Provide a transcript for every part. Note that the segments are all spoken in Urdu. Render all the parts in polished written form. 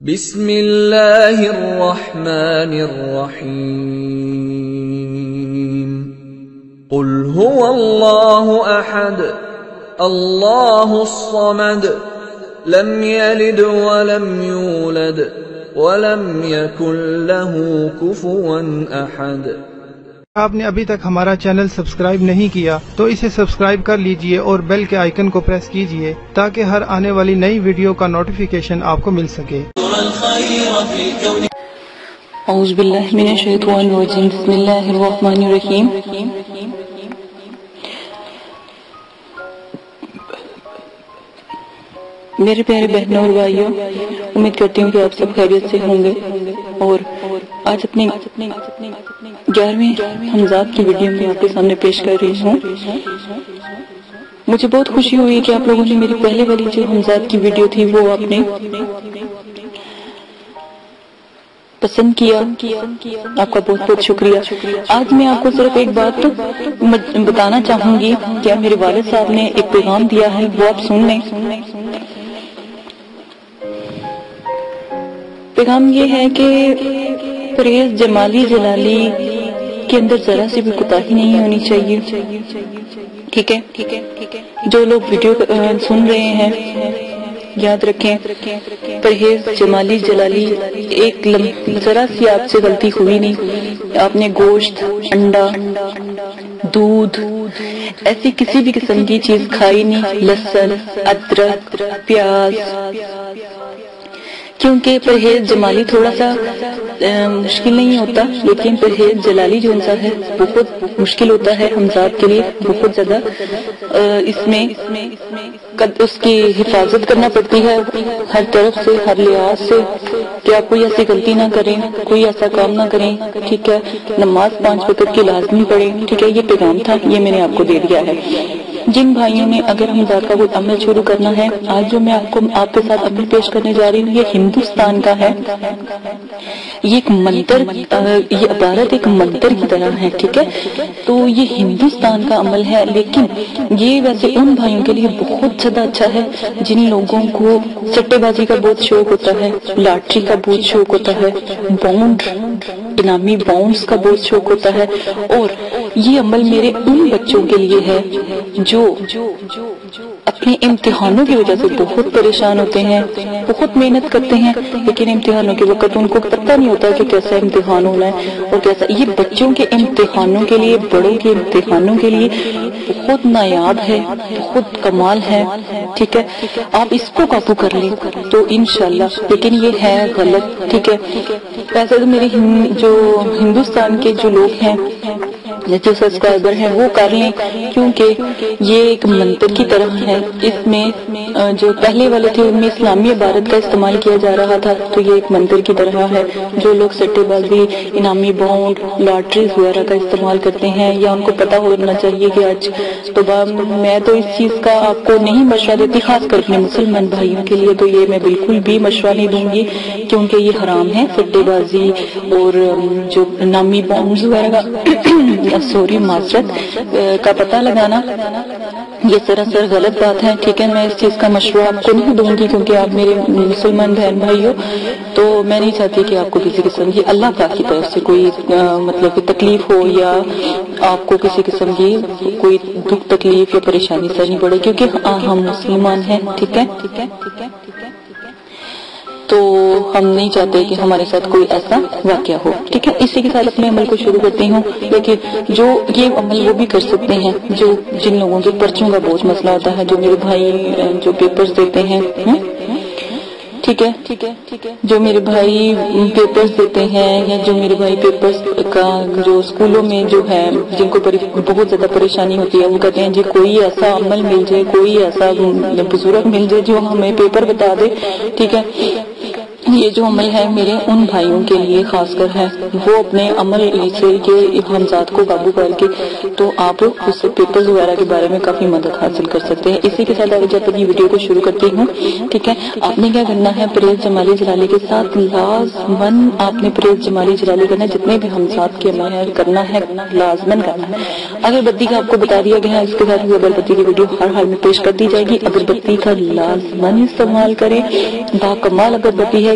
بسم اللہ الرحمن الرحیم قل هو اللہ احد اللہ الصمد لم یلد ولم یولد ولم یکن له کفوا احد۔ آپ نے ابھی تک ہمارا چینل سبسکرائب نہیں کیا تو اسے سبسکرائب کر لیجئے اور بیل کے آئیکن کو پریس کیجئے تاکہ ہر آنے والی نئی ویڈیو کا نوٹیفیکیشن آپ کو مل سکے۔ اعوذ باللہ من الشیطان الرجیم، بسم اللہ الرحمن الرحیم۔ میرے پیارے بہنوں اور بھائیوں، امید کرتی ہوں کہ آپ سب خیریت سے ہوں گے، اور آج اپنے 11ویں حمزات کی ویڈیو میں آپ کے سامنے پیش کر رہی ہوں۔ مجھے بہت خوشی ہوئی کہ آپ لوگوں نے میری پہلے والی جو حمزات کی ویڈیو تھی وہ آپ نے پسند کیا، آپ کا بہت بہت شکریہ۔ آج میں آپ کو صرف ایک بات بتانا چاہوں گی کہ میرے والد صاحب نے ایک پیغام دیا ہے، وہ آپ سن لیں۔ پیغام یہ ہے کہ پرہیز جمالی جلالی کے اندر ذرا سی بھی کوتاہی نہیں ہونی چاہیے، ٹھیک ہے؟ جو لوگ ویڈیو سن رہے ہیں یاد رکھیں، پرہیز جمالی جلالی ایک ذرا سی آپ سے غلطی ہوئی نہیں، آپ نے گوشت، انڈا، دودھ، ایسی کسی بھی قسم کی چیز کھائی نہیں، لہسن، ادرک، پیاز، کیونکہ پرہیز جمالی تھوڑا سا مشکل نہیں ہوتا، لیکن پرہیز جلالی جو انسان ہے بہت مشکل ہوتا ہے حمزات کے لیے، بہت زیادہ اس میں اس کی حفاظت کرنا پڑتی ہے ہر طرف سے، ہر لحاظ سے، کہ آپ کوئی ایسی غلطی نہ کریں، کوئی ایسا کام نہ کریں، ٹھیک ہے؟ نماز 5 وقت کی لازمی پڑھیں، ٹھیک ہے؟ یہ پیغام تھا، یہ میں نے آپ کو دے دیا ہے۔ جن بھائیوں نے اگر حمزات کا کوئی عمل شروع کرنا ہے، آج جو میں آپ کے ساتھ عمل پیش کرنے جا رہی ہوں یہ ہندوستان کا ہے، یہ ایک منتر، یہ عبارت ایک منتر کی طرح ہے، ٹھیک ہے؟ تو یہ ہندوستان کا عمل ہے، لیکن یہ ویسے ان بھائیوں کے لیے بہت زیادہ اچھا ہے جن لوگوں کو سٹے بازی کا بہت شوق ہوتا ہے، لاٹری کا بہت شوق ہوتا ہے، باؤنڈ، انعامی باؤنڈز کا بہت شوق ہوتا ہے، اور یہ عمل میرے ان بچوں کے لیے ہے جو اپنے امتحانوں کی وجہ سے بہت پریشان ہوتے ہیں، بہت محنت کرتے ہیں، لیکن امتحانوں کے وقت ان کو پتہ نہیں ہوتا کہ کیسا امتحان ہونا ہے اور کیسا۔ یہ بچوں کے امتحانوں کے لیے، بڑوں کے امتحانوں کے لیے بہت نایاب ہے، بہت کمال ہے، ٹھیک ہے؟ آپ اس کو قابو کر لیں تو انشاءاللہ، لیکن یہ ہے غلط، ٹھیک ہے؟ ویسے تو میرے جو ہندوستان کے جو لوگ ہیں، جو سبسکرائبر ہیں، وہ کر لیں، کیونکہ یہ ایک منتر کی طرح ہے۔ اس میں جو پہلے والے تھے ان میں اسلامی عبارت کا استعمال کیا جا رہا تھا، تو یہ ایک منتر کی طرح ہے۔ جو لوگ سٹے بازی، انعامی باؤنڈ، لاٹریز وغیرہ کا استعمال کرتے ہیں، یا ان کو پتہ ہونا چاہیے کہ آج تو میں تو اس چیز کا آپ کو نہیں مشورہ دیتی، خاص کر اپنے مسلمان بھائیوں کے لیے تو یہ میں بالکل بھی مشورہ نہیں دوں گی، کیونکہ یہ حرام ہے۔ سٹے بازی اور جو انعامی باؤنڈز وغیرہ کا سوری معذرت کا پتہ لگانا یہ سراسر غلط بات ہے، ٹھیک ہے؟ میں اس چیز کا مشورہ آپ کو نہیں دوں گی، کیونکہ آپ میرے مسلمان بہن بھائی ہو، تو میں نہیں چاہتی کہ آپ کو کسی قسم کی اللہ پاک کی طرف سے کوئی مطلب کہ تکلیف ہو، یا آپ کو کسی قسم کی کوئی دکھ تکلیف یا پریشانی سہنی پڑے، کیونکہ ہم مسلمان ہیں، ٹھیک ہے؟ تو ہم نہیں چاہتے کہ ہمارے ساتھ کوئی ایسا واقعہ ہو، ٹھیک ہے؟ اسی کے ساتھ اپنے عمل کو شروع کرتی ہوں، لیکن جو یہ عمل وہ بھی کر سکتے ہیں جو جن لوگوں کے پرچوں کا بہت مسئلہ ہوتا ہے، جو میرے بھائی جو پیپرز دیتے ہیں، ٹھیک ہے؟ جو میرے بھائی پیپرز دیتے ہیں، یا جو میرے بھائی پیپرز کا جو اسکولوں میں جو ہے جن کو بہت زیادہ پریشانی ہوتی ہے، وہ کہتے ہیں جی کوئی ایسا عمل مل جائے، کوئی ایسا بزرگ مل جائے جو ہمیں پیپر بتا دے، ٹھیک ہے؟ یہ جو عمل ہے میرے ان بھائیوں کے لیے خاص کر ہے، وہ اپنے عمل سے یہ حمزات کو قابو کر کے تو آپ اس پیپرز وغیرہ کے بارے میں کافی مدد حاصل کر سکتے ہیں۔ اسی کے ساتھ جب تک یہ ویڈیو کو شروع کرتی ہوں، ٹھیک ہے؟ آپ نے کیا کرنا ہے، پرہیز جمالی جلالی کے ساتھ لازمن آپ نے پرہیز جمالی جلالی کرنا ہے، جتنے بھی حمزات کے عمل ہے کرنا ہے، لازمن کرنا ہے۔ اگربتی کا آپ کو بتا دیا گیا ہے، اس کے ساتھ اگربتی کی ویڈیو ہر حال میں پیش کر دی جائے گی۔ اگربتی کا لازمن استعمال کریں، با کمال اگربتی ہے،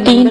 3,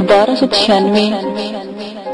1296,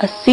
80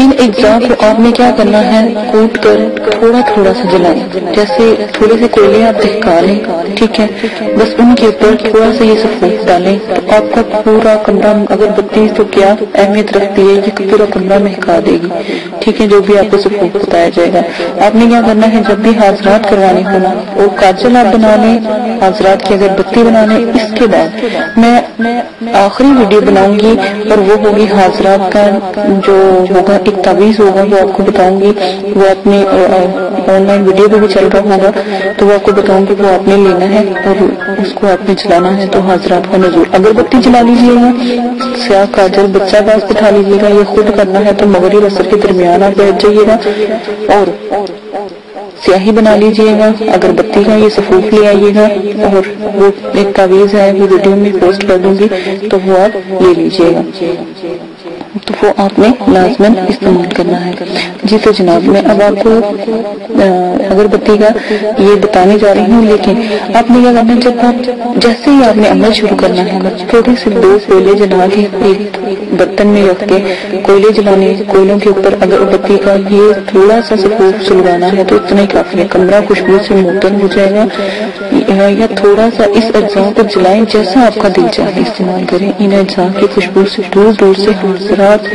ان اجزاء کو آپ نے کیا کرنا ہے، کوٹ کر تھوڑا تھوڑا سا جلائیں، جیسے تھوڑے سے کوئلے آپ دہکا لیں، ٹھیک ہے، بس ان کے اوپر تھوڑا سا یہ سفوف ڈالیں تو آپ کا پورا کمرہ، اگر بتی تو کیا اہمیت رکھتی ہے، یہ پورا کمرہ مہکا دے گی، ٹھیک ہے، جو بھی آپ کو سفوف بتایا جائے گا۔ آپ نے کیا کرنا ہے، جب بھی حاضرات کروانے ہونا اور کاجل آپ بنا لیں، حاضرات کی اگر بتی بنا لیں، اس کے بعد میں آخری ویڈیو بناؤں گی اور وہ ہوگی حاضرات کا جو ہوگا ایک تعویذ ہوگا، وہ آپ کو بتاؤں گی، وہ اپنے آن لائن ویڈیو بھی چل رہا ہوگا تو وہ آپ کو بتاؤں گی، وہ آپ نے لینا ہے اور اس کو آپ نے چلانا ہے تو حاضرات کا نزول۔ اگر بتی جلا لیجیے گا، سیاہ کاجل بچہ پاس بٹھا لیجیے گا، یہ خود کرنا ہے تو مغرب عصر کے درمیان آپ بیٹھ جائیے گا اور سیاہی بنا لیجیے گا، اگر بتی کا یہ سفوف لے آئیے گا اور وہ ایک تعویذ ہے وہ ویڈیو میں پوسٹ کر دوں گی تو وہ آپ لے لیجیے گا، تو وہ آپ نے لازماً استعمال کرنا ہے۔ جی تو جناب میں اب آپ کو اگر بتی کا یہ بتانے جا رہی ہوں، لیکن آپ نے کیا کرنا ہے، جب آپ جیسے ہی آپ نے عمل شروع کرنا ہے، تھوڑے سے 2 کوئلے جلا کے ایک برتن میں رکھ کے کوئلے جلانے، کوئلوں کے اوپر اگر بتی کا یہ تھوڑا سا سفوف سلگانا ہے تو اتنا ہی کافی ہے، کمرہ خوشبو سے معطر ہو جائے گا۔ یا تھوڑا سا اس اجزاء کو جلائیں، جیسا آپ کا دل چاہے استعمال کریں، ان اجزاء کی خوشبو سے دور دور سے حاضرات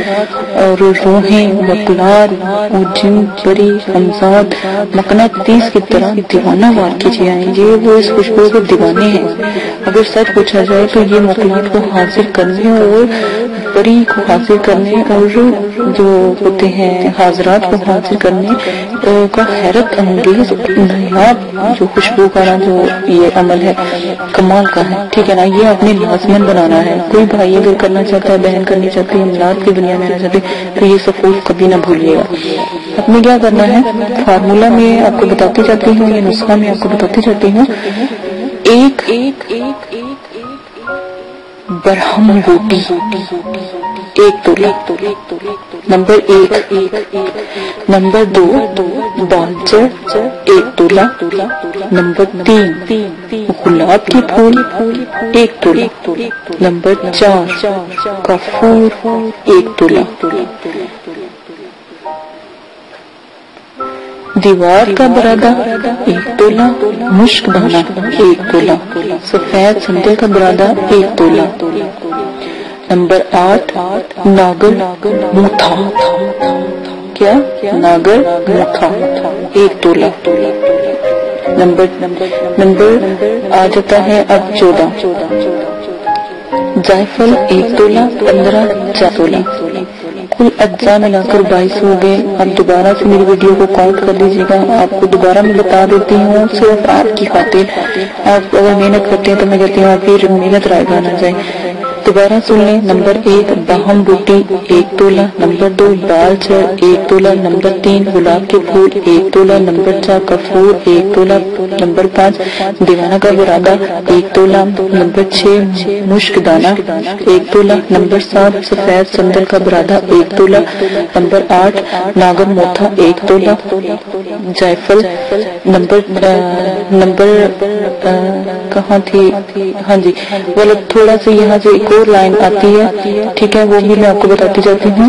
اور روحیں، مقلات اور جن پری ہمزاد مقناطیس کی طرح دیوانہ وار کیجیے آئیں گے، وہ اس خوشبو کے دیوانے ہیں۔ اگر سچ پوچھا جائے تو یہ مقلات کو حاصل کرنے اور پری کو حاصل کرنے اور جو ہوتے ہیں حاضرات کو حاصل کرنے کا حیرت انگیز نایاب جو خوشبو کا جو یہ عمل ہے کمال کا ہے، ٹھیک ہے نا، یہ آپ نے لازماً بنانا ہے۔ کوئی بھائی اگر کرنا چاہتا ہے، بہن کرنی چاہتی ہے، املاک کی دنیا میں آنا چاہتی ہے تو یہ سفوف کبھی نہ بھولیے گا۔ آپ نے کیا کرنا ہے، فارمولہ میں آپ کو بتاتی جاتی ہوں، یہ نسخہ میں آپ کو بتاتی جاتی ہوں، ایک برہم روٹی 1 تولہ، نمبر 1، نمبر 2 بالچر 1 تولہ، نمبر 3 گلاب کے پھول 1 تولہ، نمبر 4 کافور 1 تولہ، دیوار کا برادہ 1 تولہ، مشک دانہ 1 تولہ، سفید سندے کا برادہ 1 تولہ، نمبر 8 ناگر موتھا، کیا ناگر موتھا 1 تولہ، نمبر آ جاتا ہے اب 14 جائفل 1 تولہ، 15 4 تولہ، کل اجزاء ملا کر 22 ہو گئے۔ اب دوبارہ سے میری ویڈیو کو کاؤنٹ کر لیجیے گا، آپ کو دوبارہ میں بتا دیتی ہوں صرف آپ کی خاطر، آپ اگر محنت کرتے ہیں تو میں کہتی ہوں آپ کی محنت رائے گا نہ جائے۔ دوبارہ سن لیں، نمبر 1 باہم روٹی 1 تولہ، نمبر 2 بال چر 1 تولہ، نمبر 3 گلاب کے پھول 1 تولہ، نمبر 4 کفور 1 تولہ، نمبر 5 دیوانہ کا برادہ 1 تولہ، نمبر 6 مشک دانہ 1 تولہ، نمبر 7 سفید سندل کا برادہ 1 تولہ، نمبر 8 ناگر موتھا 1 تولہ، جائفل نمبر کہاں تھی، ہاں جی غلط، تھوڑا سا یہاں سے ایک اور لائن آتی ہے، ٹھیک ہے، وہ بھی میں آپ کو بتاتی جاتی ہوں۔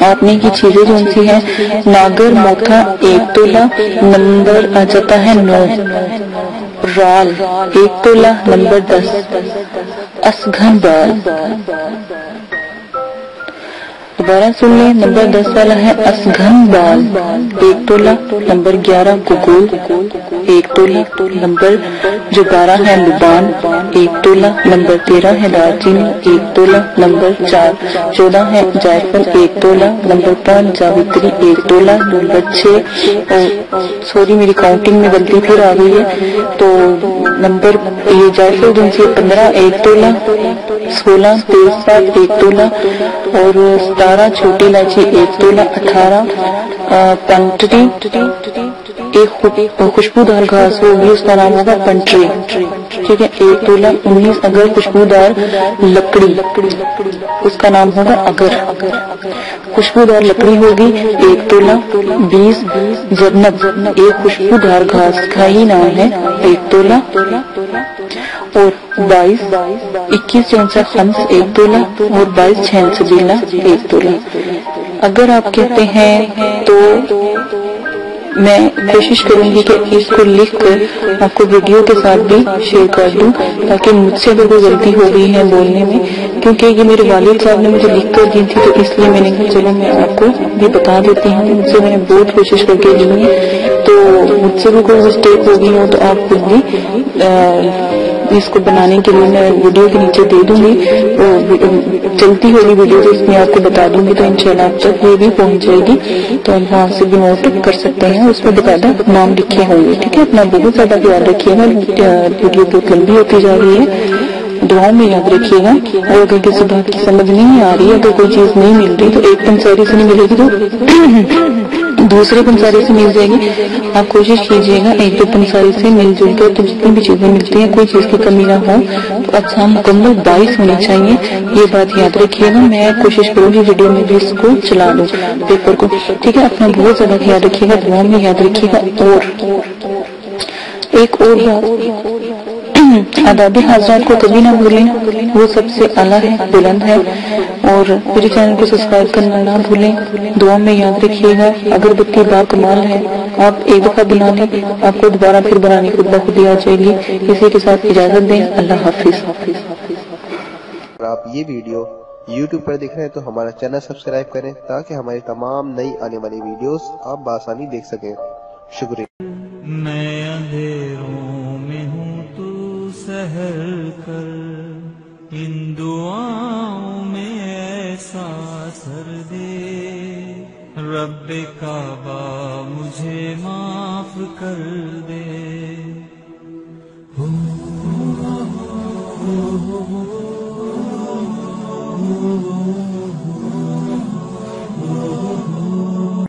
آپ نے کی چیزیں جو سی ہیں، ناگر موتھا 1 تولہ، نمبر آ جاتا ہے 9، رال 1 تولہ، نمبر 10 اسگھن بال، دوبارہ سن لیں، نمبر 10 والا ہے اسگھن بال 1 تولہ، نمبر 11 گگول 1 تولہ، نمبر جو 12 ہے لبان 1 تولہ، نمبر 13 ہے دار چینی 1 تولہ، نمبر 14 ہے جائفل 1 تولہ، نمبر 5 جاوتری 1 تولہ، نمبر 6 سوری میری کاؤنٹنگ میں غلطی پھر آ گئی ہے، تو نمبر یہ جائفل جو سی 15 1 تولہ، 16 تیز 7 1 تولہ، اور 17 چھوٹی الائچی 1 تولہ، 18 پنٹری ایک خوشبودار گھاس ہوگی، اس کا نام ہوگا پنٹری، ٹھیک ہے 1 تولہ، 19 اگر خوشبودار لکڑی، اس کا نام ہوگا اگر، خوشبودار لکڑی ہوگی 1 تولہ، 20 جرنب ایک خوشبودار گھاس کا ہی نام ہے 1 تولہ، اور 21 جونسا خمس 1 تولہ اور 22 چھین سبیلہ 1 تولہ۔ اگر آپ کہتے ہیں تو میں کوشش کروں گی کہ اس کو لکھ کر آپ کو ویڈیو کے ساتھ بھی شیئر کر دوں، تاکہ مجھ سے اگر کوئی غلطی ہو گئی ہے بولنے میں، کیونکہ یہ میرے والد صاحب نے مجھے لکھ کر دی تھی، تو اس لیے میں نے کہا چلو میں آپ کو بھی بتا دیتی ہوں۔ مجھ سے میں نے بہت کوشش کر کے لی ہے، تو مجھ سے بھی کوئی مسٹیک ہو گئی ہو تو آپ خود بھی اس کو بنانے کے لیے میں ویڈیو کے نیچے دے دوں گی، چلتی ہوگی ویڈیو تو اس میں آپ کو بتا دوں گی، تو انشاءاللہ آپ تک یہ بھی پہنچ جائے گی، تو آپ وہاں سے بھی نوٹ کر سکتے ہیں، اس میں باقاعدہ نام لکھے ہوں گے۔ ٹھیک ہے، اپنا بہت زیادہ خیال رکھیے گا، ویڈیو بہت لمبی ہوتی جا رہی ہے، دعاؤں میں یاد رکھیے گا، اور اگر کسی بات کی سمجھ نہیں آ رہی ہے، اگر کوئی چیز نہیں مل رہی تو ایک پنساری سے نہیں ملے گی تو دوسرے پنساری سے مل جائے گی۔ آپ کوشش کیجئے گا ایک دو پنساری سے مل جل کر تو جتنی بھی چیزیں ملتی ہیں کوئی چیز کی کمی نہ ہو، تو اچھا مکمل 22 ہونی چاہیے، یہ بات یاد رکھیے گا۔ میں کوشش کروں گی ویڈیو میں بھی اس کو چلا دوں پیپر کو۔ ٹھیک ہے، اپنا بہت زیادہ خیال رکھیے گا، دعا میں یاد رکھیے گا۔ اور ایک اور بات، آداب حاضرات کو کبھی نہ بھولیں، وہ سب سے اعلیٰ ہے، بلند ہے، اور میرے چینل کو سبسکرائب کرنا نہ بھولیں، دعا میں یاد رکھیے گا۔ اگر بتی با کمال ہے، آپ ایک دفعہ بنا لیں، آپ کو دوبارہ پھر بنانے خود بخود آ جائے گی۔ اسی کے ساتھ اجازت دیں، اللہ حافظ۔ اگر آپ یہ ویڈیو YouTube پر دیکھ رہے ہیں تو ہمارا چینل سبسکرائب کریں تاکہ ہماری تمام نئی آنے والی ویڈیوز آپ بآسانی دیکھ سکیں۔ شکریہ۔ میں اندھیروں میں ہوں تو سحر کر، ان دعاؤں میں ایسا اثر دے، رب کعبہ مجھے معاف کر دے۔